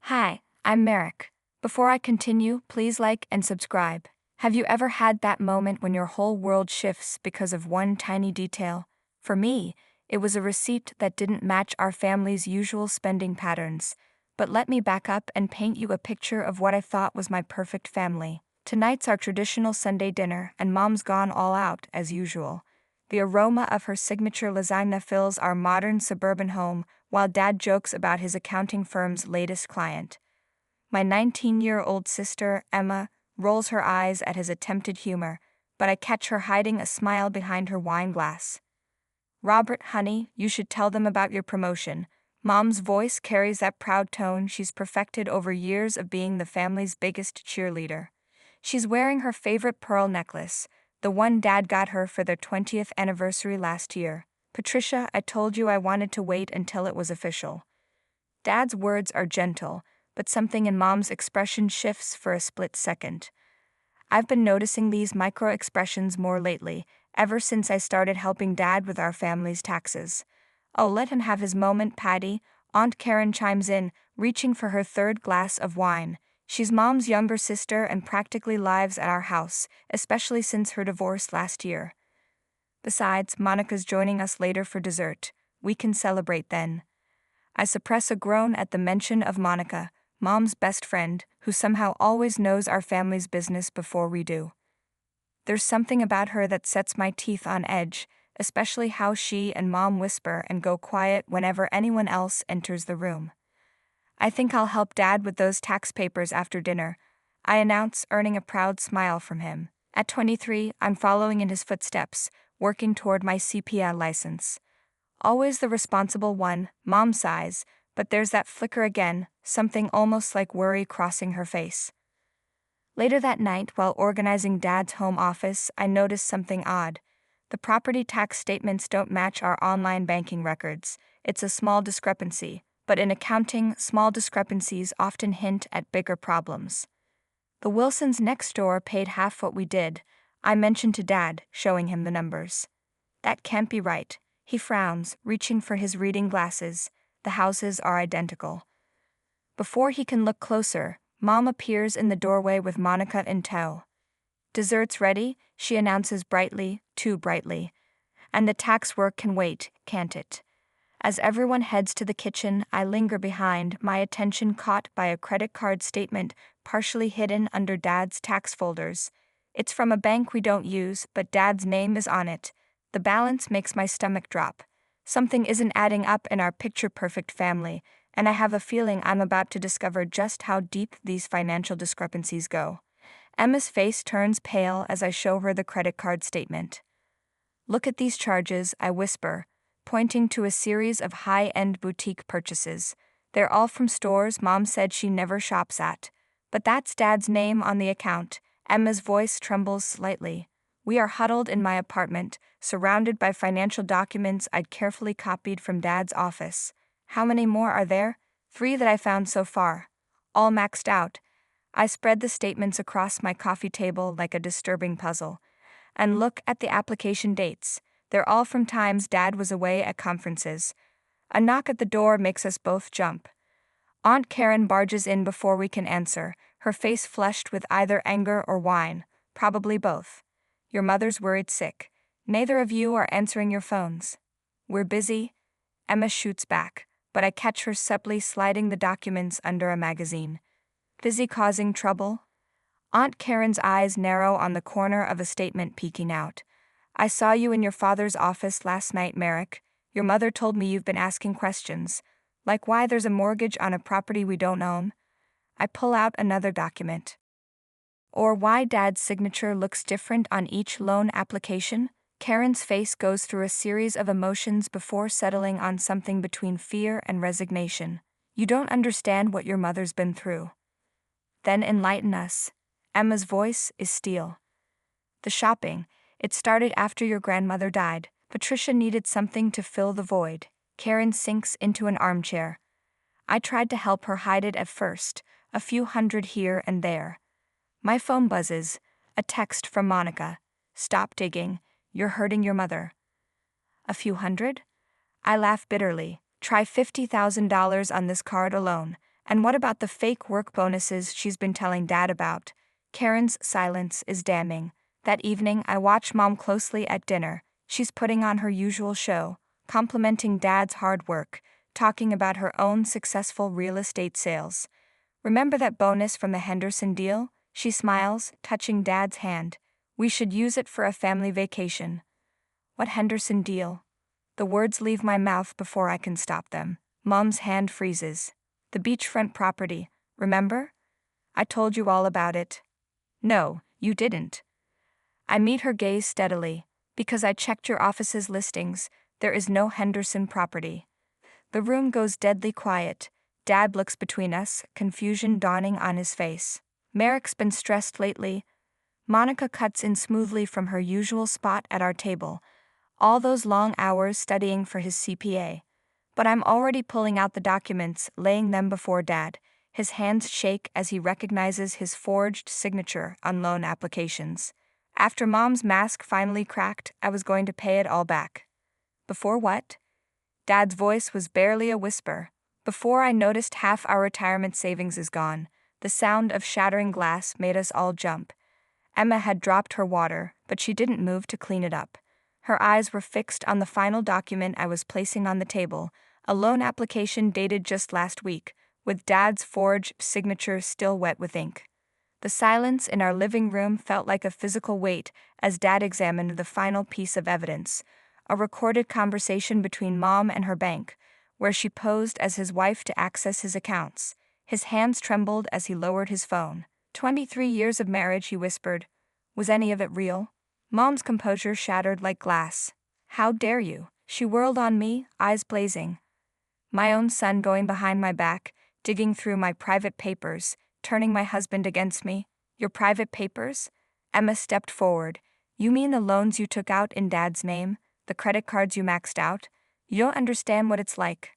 Hi, I'm Merrick. Before I continue, please like and subscribe. Have you ever had that moment when your whole world shifts because of one tiny detail? For me, it was a receipt that didn't match our family's usual spending patterns. But let me back up and paint you a picture of what I thought was my perfect family. Tonight's our traditional Sunday dinner, and Mom's gone all out, as usual. The aroma of her signature lasagna fills our modern suburban home, while Dad jokes about his accounting firm's latest client. My 19-year-old sister, Emma, rolls her eyes at his attempted humor, but I catch her hiding a smile behind her wine glass. Robert, honey, you should tell them about your promotion. Mom's voice carries that proud tone she's perfected over years of being the family's biggest cheerleader. She's wearing her favorite pearl necklace, the one Dad got her for their 20th anniversary last year. Patricia, I told you I wanted to wait until it was official. Dad's words are gentle, but something in Mom's expression shifts for a split second. I've been noticing these micro-expressions more lately, ever since I started helping Dad with our family's taxes. Oh, let him have his moment, Patty. Aunt Karen chimes in, reaching for her third glass of wine. She's Mom's younger sister and practically lives at our house, especially since her divorce last year. Besides, Monica's joining us later for dessert. We can celebrate then. I suppress a groan at the mention of Monica, Mom's best friend, who somehow always knows our family's business before we do. There's something about her that sets my teeth on edge, especially how she and Mom whisper and go quiet whenever anyone else enters the room. I think I'll help Dad with those tax papers after dinner, I announce, earning a proud smile from him. At 23, I'm following in his footsteps, working toward my CPA license. Always the responsible one, Mom sighs, but there's that flicker again, something almost like worry crossing her face. Later that night, while organizing Dad's home office, I noticed something odd. The property tax statements don't match our online banking records. It's a small discrepancy, but in accounting, small discrepancies often hint at bigger problems. The Wilsons next door paid half what we did, I mentioned to Dad, showing him the numbers. That can't be right. He frowns, reaching for his reading glasses. The houses are identical. Before he can look closer, Mom appears in the doorway with Monica in tow. Dessert's ready, she announces brightly, too brightly. And the tax work can wait, can't it? As everyone heads to the kitchen, I linger behind, my attention caught by a credit card statement partially hidden under Dad's tax folders. It's from a bank we don't use, but Dad's name is on it. The balance makes my stomach drop. Something isn't adding up in our picture-perfect family, and I have a feeling I'm about to discover just how deep these financial discrepancies go. Emma's face turns pale as I show her the credit card statement. Look at these charges, I whisper, pointing to a series of high-end boutique purchases. They're all from stores Mom said she never shops at. But that's Dad's name on the account. Emma's voice trembles slightly. We are huddled in my apartment, surrounded by financial documents I'd carefully copied from Dad's office. How many more are there? 3 that I found so far. All maxed out. I spread the statements across my coffee table like a disturbing puzzle. And look at the application dates. They're all from times Dad was away at conferences. A knock at the door makes us both jump. Aunt Karen barges in before we can answer, her face flushed with either anger or wine, probably both. Your mother's worried sick. Neither of you are answering your phones. We're busy. Emma shoots back, but I catch her subtly sliding the documents under a magazine. Busy causing trouble? Aunt Karen's eyes narrow on the corner of a statement peeking out. I saw you in your father's office last night, Merrick. Your mother told me you've been asking questions. Like why there's a mortgage on a property we don't own. I pull out another document. Or why Dad's signature looks different on each loan application. Karen's face goes through a series of emotions before settling on something between fear and resignation. You don't understand what your mother's been through. Then enlighten us. Emma's voice is steel. The shopping, it started after your grandmother died. Patricia needed something to fill the void. Karen sinks into an armchair. I tried to help her hide it at first, a few hundred here and there. My phone buzzes, a text from Monica. Stop digging, you're hurting your mother. A few hundred? I laugh bitterly. Try $50,000 on this card alone, And what about the fake work bonuses she's been telling Dad about? Karen's silence is damning. That evening, I watch Mom closely at dinner. She's putting on her usual show, complimenting Dad's hard work, talking about her own successful real estate sales. Remember that bonus from the Henderson deal? She smiles, touching Dad's hand. We should use it for a family vacation. What Henderson deal? The words leave my mouth before I can stop them. Mom's hand freezes. The beachfront property, remember? I told you all about it. No, you didn't. I meet her gaze steadily. Because I checked your office's listings, there is no Henderson property. The room goes deadly quiet. Dad looks between us, confusion dawning on his face. Merrick's been stressed lately. Monica cuts in smoothly from her usual spot at our table. All those long hours studying for his CPA. But I'm already pulling out the documents, laying them before Dad. His hands shake as he recognizes his forged signature on loan applications. After Mom's mask finally cracked, I was going to pay it all back. Before what? Dad's voice was barely a whisper. Before I noticed half our retirement savings is gone. The sound of shattering glass made us all jump. Emma had dropped her water, but she didn't move to clean it up. Her eyes were fixed on the final document I was placing on the table, a loan application dated just last week, with Dad's forged signature still wet with ink. The silence in our living room felt like a physical weight as Dad examined the final piece of evidence, a recorded conversation between Mom and her bank, where she posed as his wife to access his accounts. His hands trembled as he lowered his phone. 23 years of marriage, he whispered. Was any of it real? Mom's composure shattered like glass. How dare you? She whirled on me, eyes blazing. My own son going behind my back, digging through my private papers, turning my husband against me. Your private papers? Emma stepped forward. You mean the loans you took out in Dad's name? The credit cards you maxed out? You don't understand what it's like.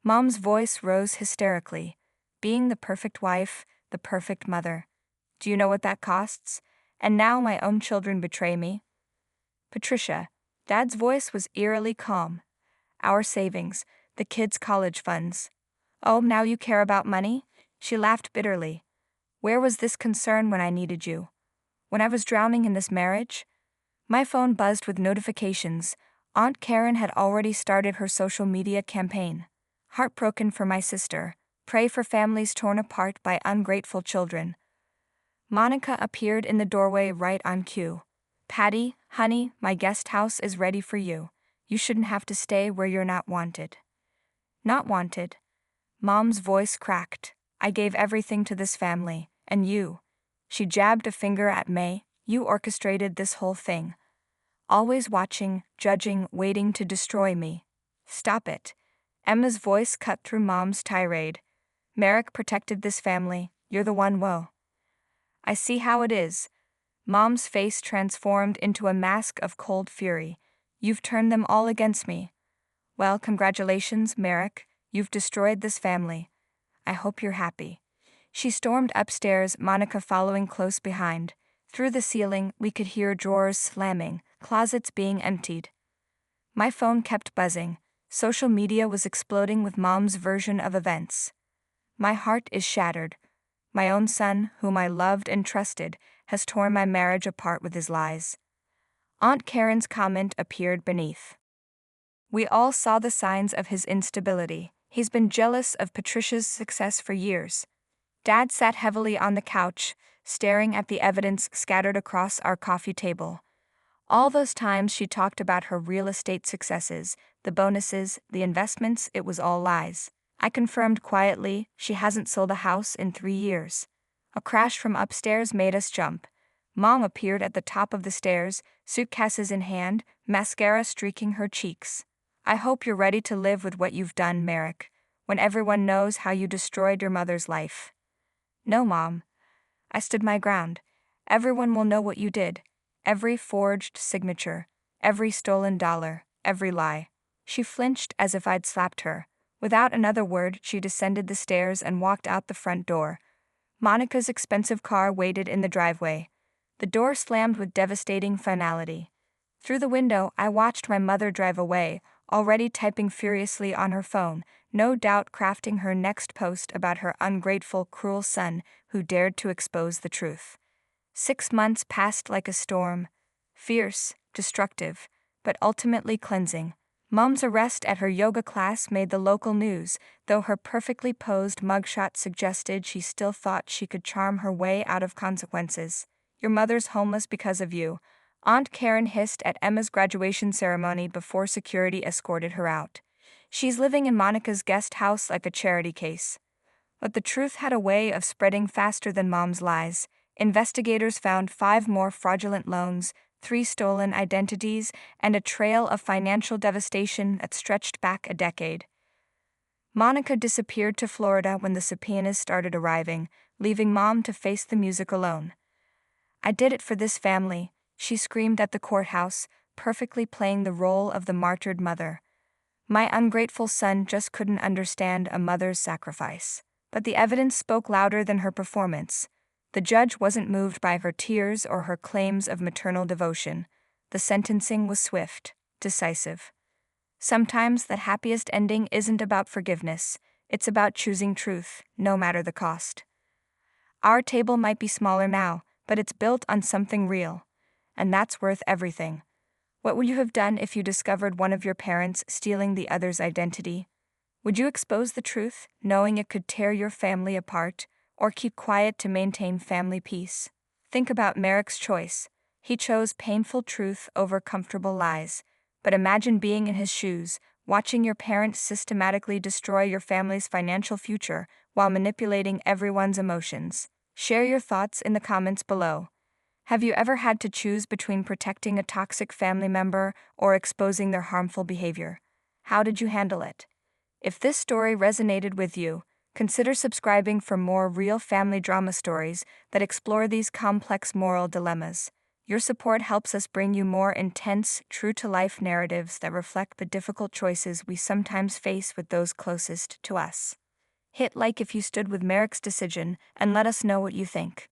Mom's voice rose hysterically. Being the perfect wife, the perfect mother. Do you know what that costs? And now my own children betray me. Patricia. Dad's voice was eerily calm. Our savings, the kids' college funds. Oh, now you care about money? She laughed bitterly. Where was this concern when I needed you? When I was drowning in this marriage? My phone buzzed with notifications. Aunt Karen had already started her social media campaign. Heartbroken for my sister. Pray for families torn apart by ungrateful children. Monica appeared in the doorway right on cue. Patty, honey, my guest house is ready for you. You shouldn't have to stay where you're not wanted. Not wanted. Mom's voice cracked. I gave everything to this family, and you. She jabbed a finger at May. You orchestrated this whole thing. Always watching, judging, waiting to destroy me. Stop it. Emma's voice cut through Mom's tirade. Merrick protected this family. You're the one. Whoa. I see how it is. Mom's face transformed into a mask of cold fury. You've turned them all against me. Well, congratulations, Merrick. You've destroyed this family. I hope you're happy. She stormed upstairs, Monica following close behind. Through the ceiling, we could hear drawers slamming, closets being emptied. My phone kept buzzing. Social media was exploding with Mom's version of events. My heart is shattered. My own son, whom I loved and trusted, has torn my marriage apart with his lies. Aunt Karen's comment appeared beneath. We all saw the signs of his instability. He's been jealous of Patricia's success for years. Dad sat heavily on the couch, staring at the evidence scattered across our coffee table. All those times she talked about her real estate successes, the bonuses, the investments, it was all lies. I confirmed quietly, she hasn't sold a house in 3 years. A crash from upstairs made us jump. Mom appeared at the top of the stairs, suitcases in hand, mascara streaking her cheeks. I hope you're ready to live with what you've done, Merrick, when everyone knows how you destroyed your mother's life. No, Mom. I stood my ground. Everyone will know what you did. Every forged signature, every stolen dollar, every lie. She flinched as if I'd slapped her. Without another word, she descended the stairs and walked out the front door. Monica's expensive car waited in the driveway. The door slammed with devastating finality. Through the window, I watched my mother drive away, already typing furiously on her phone, no doubt crafting her next post about her ungrateful, cruel son who dared to expose the truth. 6 months passed like a storm, fierce, destructive, but ultimately cleansing. Mom's arrest at her yoga class made the local news, though her perfectly posed mugshot suggested she still thought she could charm her way out of consequences. Your mother's homeless because of you, Aunt Karen hissed at Emma's graduation ceremony before security escorted her out. She's living in Monica's guest house like a charity case. But the truth had a way of spreading faster than Mom's lies. Investigators found 5 more fraudulent loans, 3 stolen identities, and a trail of financial devastation that stretched back a decade. Monica disappeared to Florida when the subpoenas started arriving, leaving Mom to face the music alone. "I did it for this family," she screamed at the courthouse, perfectly playing the role of the martyred mother. "My ungrateful son just couldn't understand a mother's sacrifice." But the evidence spoke louder than her performance. The judge wasn't moved by her tears or her claims of maternal devotion. The sentencing was swift, decisive. Sometimes the happiest ending isn't about forgiveness, it's about choosing truth, no matter the cost. Our table might be smaller now, but it's built on something real. And that's worth everything. What would you have done if you discovered one of your parents stealing the other's identity? Would you expose the truth, knowing it could tear your family apart, or keep quiet to maintain family peace? Think about Merrick's choice. He chose painful truth over comfortable lies. But imagine being in his shoes, watching your parents systematically destroy your family's financial future while manipulating everyone's emotions. Share your thoughts in the comments below. Have you ever had to choose between protecting a toxic family member or exposing their harmful behavior? How did you handle it? If this story resonated with you, consider subscribing for more real family drama stories that explore these complex moral dilemmas. Your support helps us bring you more intense, true-to-life narratives that reflect the difficult choices we sometimes face with those closest to us. Hit like if you stood with Merrick's decision and let us know what you think.